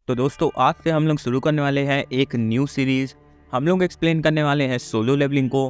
तो दोस्तों आज से हम लोग शुरू करने वाले हैं एक न्यू सीरीज। हम लोग एक्सप्लेन करने वाले हैं सोलो लेवलिंग को।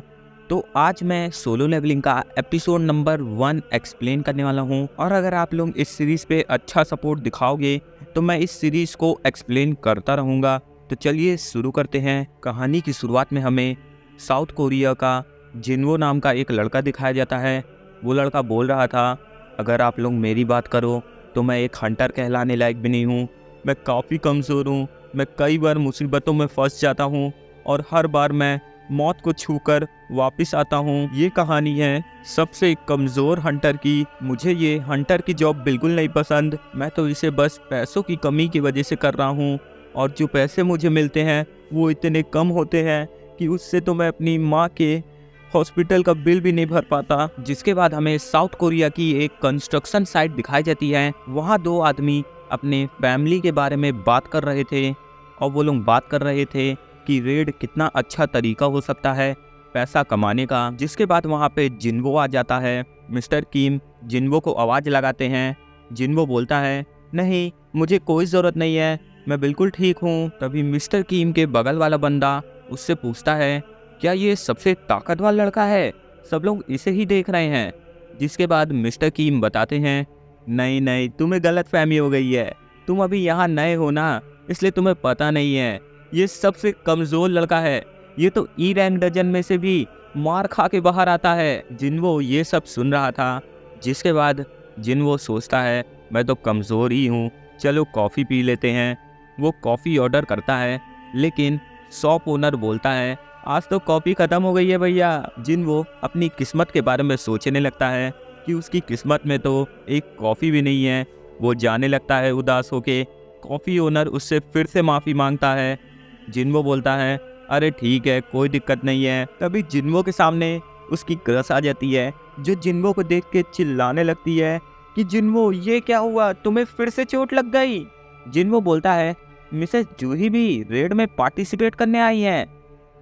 तो आज मैं सोलो लेवलिंग का एपिसोड नंबर 1 एक्सप्लेन करने वाला हूं। और अगर आप लोग इस सीरीज पे अच्छा सपोर्ट दिखाओगे तो मैं इस सीरीज को एक्सप्लेन करता रहूँगा। तो चलिए शुरू करते हैं। कहानी की शुरुआत में हमें साउथ कोरिया का जिनवो नाम का एक लड़का दिखाया जाता है। वो लड़का बोल रहा था, अगर आप लोग मेरी बात करो तो मैं एक हंटर कहलाने लायक भी नहीं हूँ। मैं काफ़ी कमज़ोर हूँ। मैं कई बार मुसीबतों में फंस जाता हूँ और हर बार मैं मौत को छूकर वापस आता हूँ। ये कहानी है सबसे कमज़ोर हंटर की। मुझे ये हंटर की जॉब बिल्कुल नहीं पसंद। मैं तो इसे बस पैसों की कमी की वजह से कर रहा हूँ और जो पैसे मुझे मिलते हैं वो इतने कम होते हैं कि उससे तो मैं अपनी माँ के हॉस्पिटल का बिल भी नहीं भर पाता। जिसके बाद हमें साउथ कोरिया की एक कंस्ट्रक्शन साइट दिखाई जाती है। वहाँ दो आदमी अपने फैमिली के बारे में बात कर रहे थे और वो लोग बात कर रहे थे कि रेड कितना अच्छा तरीका हो सकता है पैसा कमाने का। जिसके बाद वहाँ पे जिनवो आ जाता है। मिस्टर किम जिनवो को आवाज़ लगाते हैं। जिनवो बोलता है, नहीं मुझे कोई ज़रूरत नहीं है, मैं बिल्कुल ठीक हूँ। तभी मिस्टर किम के बगल वाला बंदा उससे पूछता है, क्या ये सबसे ताकतवर लड़का है? सब लोग इसे ही देख रहे हैं। जिसके बाद मिस्टर कीम बताते हैं, नहीं नहीं, तुम्हें गलतफहमी हो गई है। तुम अभी यहाँ नए हो ना, इसलिए तुम्हें पता नहीं है। ये सबसे कमज़ोर लड़का है। ये तो ई रैंक डजन में से भी मार खा के बाहर आता है। जिनवो ये सब सुन रहा था। जिसके बाद जिनवो सोचता है, मैं तो कमज़ोर ही हूँ, चलो कॉफ़ी पी लेते हैं। वो कॉफ़ी ऑर्डर करता है, लेकिन शॉप ओनर बोलता है, आज तो कॉफ़ी ख़त्म हो गई है भैया। जिनवो अपनी किस्मत के बारे में सोचने लगता है कि उसकी किस्मत में तो एक कॉफ़ी भी नहीं है। वो जाने लगता है उदास होके। कॉफ़ी ओनर उससे फिर से माफ़ी मांगता है। जिनवो बोलता है, अरे ठीक है, कोई दिक्कत नहीं है। तभी जिनवो के सामने उसकी क्रश आ जाती है, जो जिनवो को देख के चिल्लाने लगती है कि जिनवो ये क्या हुआ, तुम्हें फिर से चोट लग गई। जिनवो बोलता है, मिसेस जूही भी रेड में पार्टिसिपेट करने आई हैं।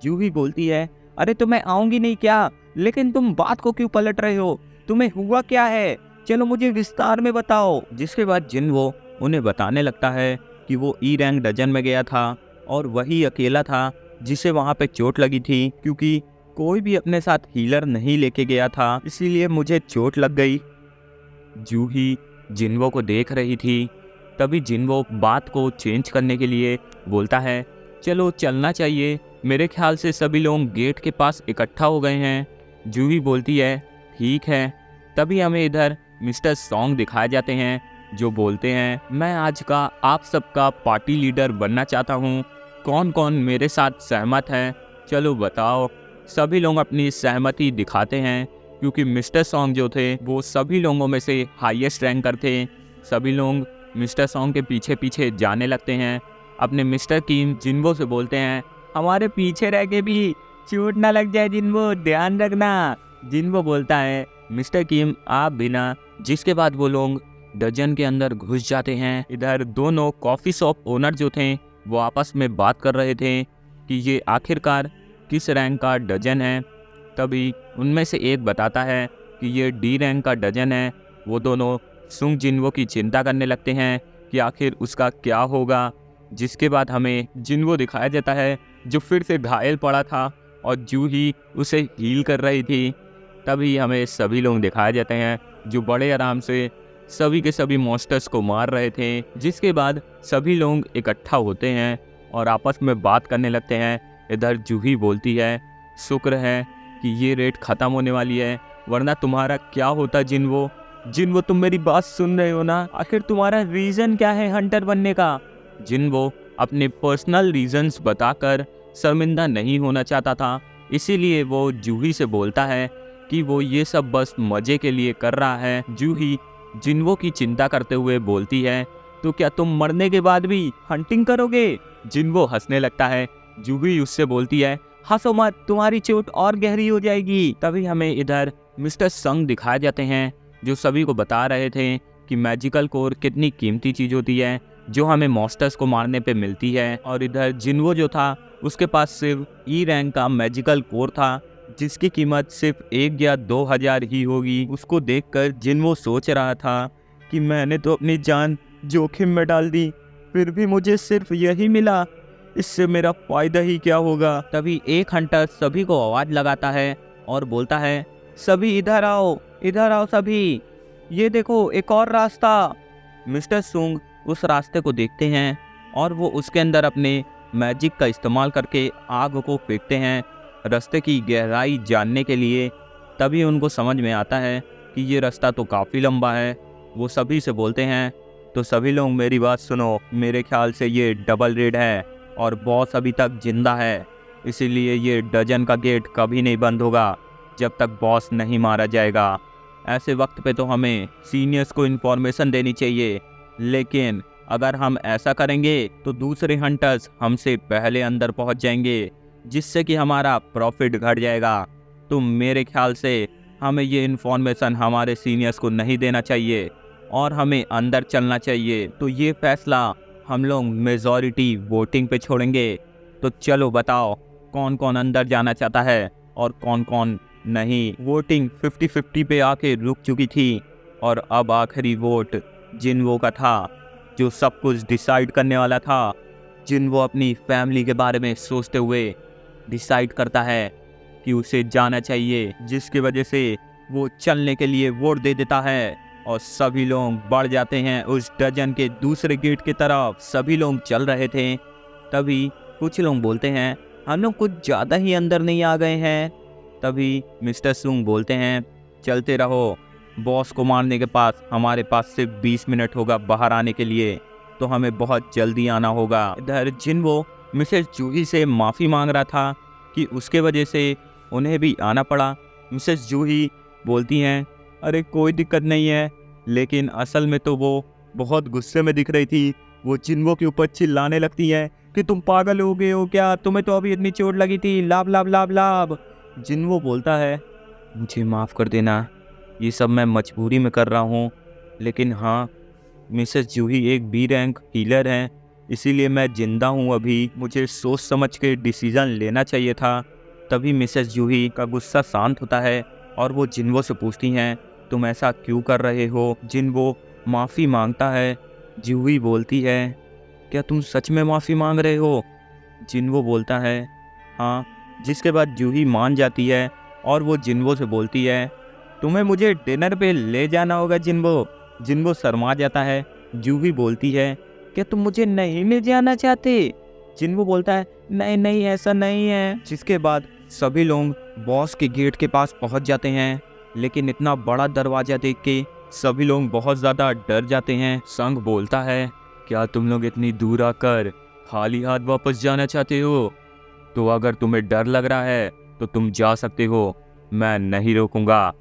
जूही बोलती है, अरे तो मैं आऊंगी नहीं क्या, लेकिन तुम बात को क्यों पलट रहे हो? तुम्हें हुआ क्या है? चलो मुझे विस्तार में बताओ। जिसके बाद जिनवो उन्हें बताने लगता है कि वो ई रैंक डजन में गया था और वही अकेला था जिसे वहाँ पे चोट लगी थी, क्योंकि कोई भी अपने साथ हीलर नहीं लेके गया था, इसीलिए मुझे चोट लग गई। जूही जिनवो को देख रही थी। तभी जिनवो बात को चेंज करने के लिए बोलता है, चलो चलना चाहिए, मेरे ख्याल से सभी लोग गेट के पास इकट्ठा हो गए हैं। जूही बोलती है, ठीक है। तभी हमें इधर मिस्टर सॉन्ग दिखाए जाते हैं, जो बोलते हैं, मैं आज का आप सबका पार्टी लीडर बनना चाहता हूँ। कौन कौन मेरे साथ सहमत है? चलो बताओ। सभी लोग अपनी सहमति दिखाते हैं, क्योंकि मिस्टर सॉन्ग जो थे वो सभी लोगों में से हाईएस्ट रैंकर थे। सभी लोग मिस्टर सॉन्ग के पीछे पीछे जाने लगते हैं। अपने मिस्टर किम जिनवो से बोलते हैं, हमारे पीछे रह के भी चोट ना लग जाए जिनवो, ध्यान रखना। जिनवो बोलता है, मिस्टर किम आप भी ना। जिसके बाद वो लोग डजन के अंदर घुस जाते हैं। इधर दोनों कॉफ़ी शॉप ओनर जो थे वो आपस में बात कर रहे थे कि ये आखिरकार किस रैंक का डजन है। तभी उनमें से एक बताता है कि ये डी रैंक का डजन है। वो दोनों सुंग जिनवो की चिंता करने लगते हैं कि आखिर उसका क्या होगा। जिसके बाद हमें जिनवो दिखाया जाता है, जो फिर से घायल पड़ा था और जूही उसे हील कर रही थी। तभी हमें सभी लोग दिखाए जाते हैं, जो बड़े आराम से सभी के सभी मॉन्स्टर्स को मार रहे थे। जिसके बाद सभी लोग इकट्ठा होते हैं और आपस में बात करने लगते हैं। इधर जूही बोलती है, शुक्र है कि ये रेड ख़त्म होने वाली है, वरना तुम्हारा क्या होता जिनवो। जिनवो तुम मेरी बात सुन रहे हो ना? आखिर तुम्हारा रीज़न क्या है हंटर बनने का? जिनवो अपने पर्सनल रीजंस बताकर शर्मिंदा नहीं होना चाहता था, इसीलिए वो जूही से बोलता है कि वो ये सब बस मज़े के लिए कर रहा है। जूही जिनवो की चिंता करते हुए बोलती है, तो क्या तुम मरने के बाद भी हंटिंग करोगे? जिनवो हंसने लगता है। जूही उससे बोलती है, हंसो मत, तुम्हारी चोट और गहरी हो जाएगी। तभी हमें इधर मिस्टर संग दिखाए जाते हैं, जो सभी को बता रहे थे कि मैजिकल कोर कितनी कीमती चीज़ होती है, जो हमें मॉन्स्टर्स को मारने पे मिलती है। और इधर जिनवो जो था उसके पास सिर्फ ई रैंक का मैजिकल कोर था, जिसकी कीमत सिर्फ 1 या 2 हज़ार ही होगी। उसको देखकर जिनवो सोच रहा था कि मैंने तो अपनी जान जोखिम में डाल दी, फिर भी मुझे सिर्फ यही मिला, इससे मेरा फायदा ही क्या होगा। तभी एक हंटर सभी को आवाज लगाता है और बोलता है, सभी इधर आओ सभी, ये देखो एक और रास्ता। मिस्टर सुंग उस रास्ते को देखते हैं और वो उसके अंदर अपने मैजिक का इस्तेमाल करके आग को फेंकते हैं रास्ते की गहराई जानने के लिए। तभी उनको समझ में आता है कि ये रास्ता तो काफ़ी लंबा है। वो सभी से बोलते हैं, तो सभी लोग मेरी बात सुनो, मेरे ख्याल से ये डबल रेड है और बॉस अभी तक जिंदा है, इसीलिए ये डजन का गेट कभी नहीं बंद होगा जब तक बॉस नहीं मारा जाएगा। ऐसे वक्त पे तो हमें सीनियर्स को इन्फॉर्मेशन देनी चाहिए, लेकिन अगर हम ऐसा करेंगे तो दूसरे हंटर्स हमसे पहले अंदर पहुंच जाएंगे, जिससे कि हमारा प्रॉफिट घट जाएगा। तो मेरे ख्याल से हमें ये इन्फॉर्मेशन हमारे सीनियर्स को नहीं देना चाहिए और हमें अंदर चलना चाहिए। तो ये फैसला हम लोग मेजॉरिटी वोटिंग पे छोड़ेंगे। तो चलो बताओ, कौन कौन अंदर जाना चाहता है और कौन कौन नहीं। वोटिंग 50-50 पे आके रुक चुकी थी और अब आखिरी वोट जिनवो का था, जो सब कुछ डिसाइड करने वाला था। जिनवो अपनी फैमिली के बारे में सोचते हुए डिसाइड करता है कि उसे जाना चाहिए, जिसकी वजह से वो चलने के लिए वोट दे देता है और सभी लोग बढ़ जाते हैं उस डजन के दूसरे गेट की तरफ। सभी लोग चल रहे थे, तभी कुछ लोग बोलते हैं, हम लोग कुछ ज़्यादा ही अंदर नहीं आ गए हैं। तभी मिस्टर सुंग बोलते हैं, चलते रहो, बॉस को मारने के पास हमारे पास सिर्फ 20 मिनट होगा बाहर आने के लिए, तो हमें बहुत जल्दी आना होगा। इधर जिनवो मिसेस जूही से माफ़ी मांग रहा था कि उसके वजह से उन्हें भी आना पड़ा। मिसेस जूही बोलती हैं, अरे कोई दिक्कत नहीं है, लेकिन असल में तो वो बहुत गुस्से में दिख रही थी। वो जिनवो के ऊपर चिल्लाने लगती है कि तुम पागल हो गए हो क्या, तुम्हें तो अभी इतनी चोट लगी थी, लाभ लाभ लाभ लाभ। जिनवो बोलता है, मुझे माफ़ कर देना, ये सब मैं मजबूरी में कर रहा हूँ, लेकिन हाँ, मिसेस जूही एक बी रैंक हीलर हैं, इसीलिए मैं जिंदा हूँ अभी, मुझे सोच समझ के डिसीज़न लेना चाहिए था। तभी मिसेस जूही का गुस्सा शांत होता है और वो जिनवो से पूछती हैं, तुम ऐसा क्यों कर रहे हो। जिनवो माफ़ी मांगता है। जूही बोलती है, क्या तुम सच में माफ़ी मांग रहे हो। जिनवो बोलता है, हाँ। जिसके बाद जूही मान जाती है और वो जिनवो से बोलती है, तुम्हें मुझे डिनर पे ले जाना होगा जिनवो। जिनवो शर्मा जाता है। जूही बोलती है, क्या तुम मुझे नहीं ले जाना चाहते। जिनवो बोलता है, नहीं नहीं ऐसा नहीं है। जिसके बाद सभी लोग बॉस के गेट के पास पहुंच जाते हैं, लेकिन इतना बड़ा दरवाज़ा देख के सभी लोग बहुत ज़्यादा डर जाते हैं। संग बोलता है, क्या तुम लोग इतनी दूर आकर खाली हाथ वापस जाना चाहते हो। तो अगर तुम्हें डर लग रहा है तो तुम जा सकते हो, मैं नहीं रोकूंगा।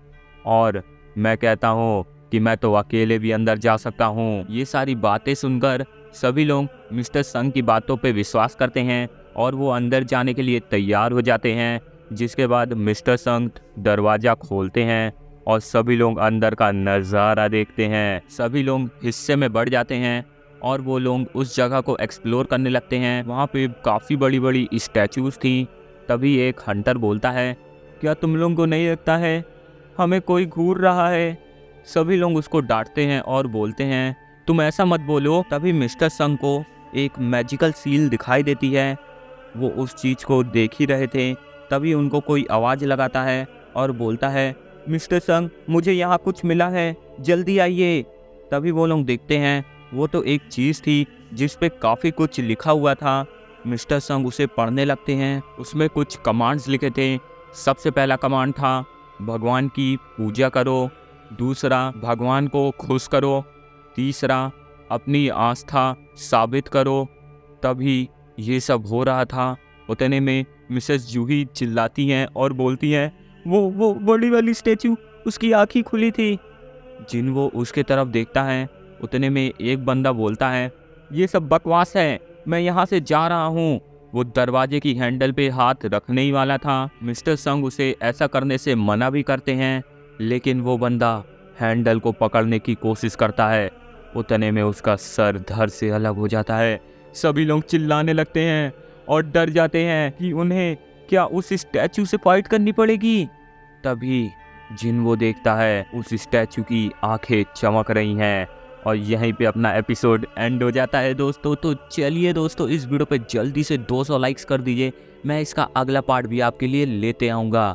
और मैं कहता हूँ कि मैं तो अकेले भी अंदर जा सकता हूँ। ये सारी बातें सुनकर सभी लोग मिस्टर संग की बातों पे विश्वास करते हैं और वो अंदर जाने के लिए तैयार हो जाते हैं। जिसके बाद मिस्टर संग दरवाज़ा खोलते हैं और सभी लोग अंदर का नज़ारा देखते हैं। सभी लोग हिस्से में बढ़ जाते हैं और वो लोग उस जगह को एक्सप्लोर करने लगते हैं। वहाँ पे काफ़ी बड़ी बड़ी स्टैचूज़ थी। तभी एक हंटर बोलता है, क्या तुम लोगों को नहीं लगता है हमें कोई घूर रहा है। सभी लोग उसको डांटते हैं और बोलते हैं, तुम ऐसा मत बोलो। तभी मिस्टर संग को एक मैजिकल सील दिखाई देती है। वो उस चीज़ को देख ही रहे थे, तभी उनको कोई आवाज़ लगाता है और बोलता है, मिस्टर संग मुझे यहाँ कुछ मिला है, जल्दी आइए। तभी वो लोग देखते हैं, वो तो एक चीज़ थी जिस पे काफ़ी कुछ लिखा हुआ था। मिस्टर संग उसे पढ़ने लगते हैं। उसमें कुछ कमांड्स लिखे थे। सबसे पहला कमांड था, भगवान की पूजा करो। दूसरा, भगवान को खुश करो। तीसरा, अपनी आस्था साबित करो। तभी ये सब हो रहा था, उतने में मिसेस जूही चिल्लाती हैं और बोलती हैं, वो बड़ी वाली स्टैचू, उसकी आँखें खुली थी। जिनवो उसके तरफ देखता है, उतने में एक बंदा बोलता है, ये सब बकवास है, मैं यहाँ से जा रहा हूँ। वो दरवाजे की हैंडल पे हाथ रखने ही वाला था। मिस्टर संग उसे ऐसा करने से मना भी करते हैं, लेकिन वो बंदा हैंडल को पकड़ने की कोशिश करता है। उतने में उसका सर धड़ से अलग हो जाता है। सभी लोग चिल्लाने लगते हैं और डर जाते हैं कि उन्हें क्या उस स्टैचू से फाइट करनी पड़ेगी। तभी जिनवो देखता है उस स्टैचू की आंखें चमक रही हैं और यहीं पे अपना एपिसोड एंड हो जाता है दोस्तों। तो चलिए दोस्तों, इस वीडियो पे जल्दी से 200 लाइक्स कर दीजिए, मैं इसका अगला पार्ट भी आपके लिए लेते आऊँगा।